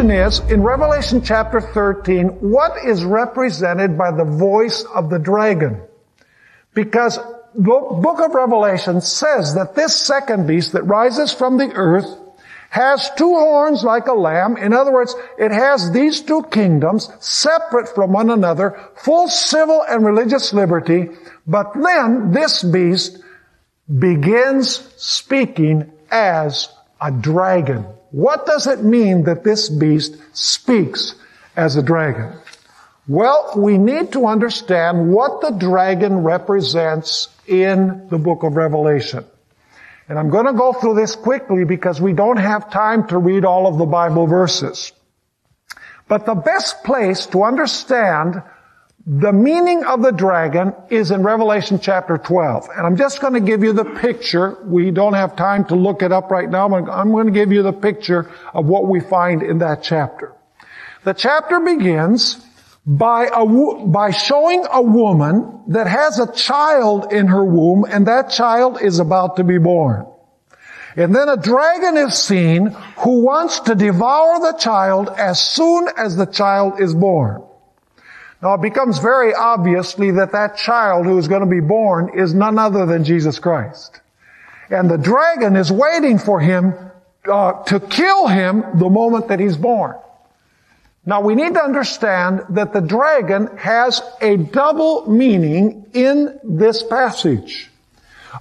question is, in Revelation chapter 13, what is represented by the voice of the dragon? Because the book of Revelation says that this second beast that rises from the earth has two horns like a lamb. In other words, it has these two kingdoms separate from one another, full civil and religious liberty. But then this beast begins speaking as a dragon. What does it mean that this beast speaks as a dragon? Well, we need to understand what the dragon represents in the book of Revelation. And I'm going to go through this quickly because we don't have time to read all of the Bible verses. But the best place to understand the meaning of the dragon is in Revelation chapter 12. And I'm just going to give you the picture. We don't have time to look it up right now, but I'm going to give you the picture of what we find in that chapter. The chapter begins by showing a woman that has a child in her womb, and that child is about to be born. And then a dragon is seen who wants to devour the child as soon as the child is born. Now it becomes very obviously that that child who is going to be born is none other than Jesus Christ. And the dragon is waiting for him to kill him the moment that he's born. Now we need to understand that the dragon has a double meaning in this passage.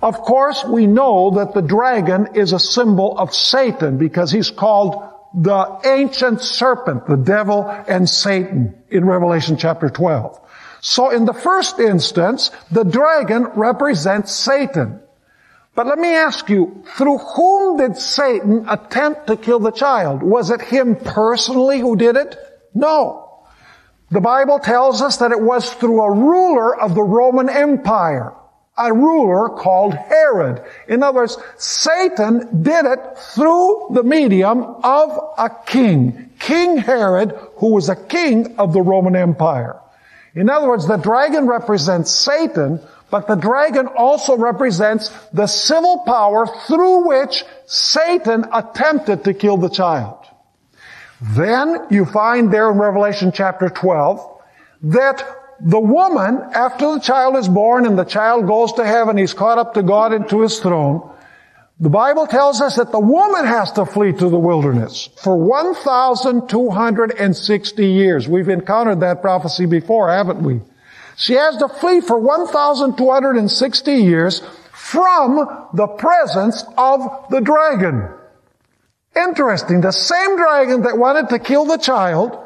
Of course, we know that the dragon is a symbol of Satan because he's called the ancient serpent, the devil and Satan in Revelation chapter 12. So in the first instance, the dragon represents Satan. But let me ask you, through whom did Satan attempt to kill the child? Was it him personally who did it? No. The Bible tells us that it was through a ruler of the Roman Empire, a ruler called Herod. In other words, Satan did it through the medium of a king, King Herod, who was a king of the Roman Empire. In other words, the dragon represents Satan, but the dragon also represents the civil power through which Satan attempted to kill the child. Then you find there in Revelation chapter 12 that the woman, after the child is born and the child goes to heaven, he's caught up to God and to his throne, the Bible tells us that the woman has to flee to the wilderness for 1,260 years. We've encountered that prophecy before, haven't we? She has to flee for 1,260 years from the presence of the dragon. Interesting. The same dragon that wanted to kill the child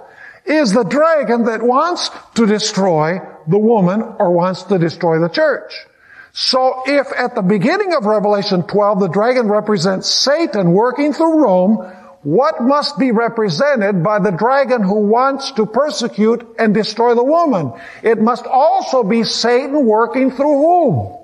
is the dragon that wants to destroy the woman or wants to destroy the church. So if at the beginning of Revelation 12 the dragon represents Satan working through Rome, what must be represented by the dragon who wants to persecute and destroy the woman? It must also be Satan working through whom?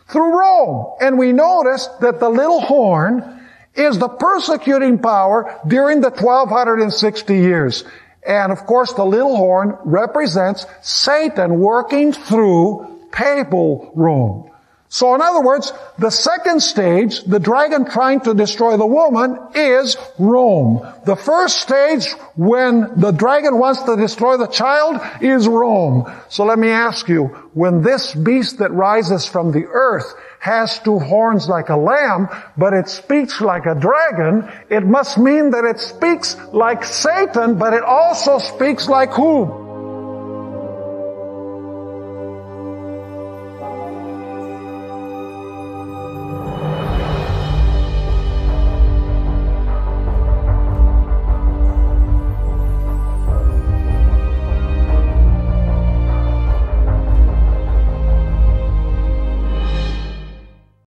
Through Rome. And we notice that the little horn is the persecuting power during the 1260 years. And of course the little horn represents Satan working through papal Rome. So in other words, the second stage, the dragon trying to destroy the woman, is Rome. The first stage, when the dragon wants to destroy the child, is Rome. So let me ask you, when this beast that rises from the earth has two horns like a lamb, but it speaks like a dragon, it must mean that it speaks like Satan, but it also speaks like whom?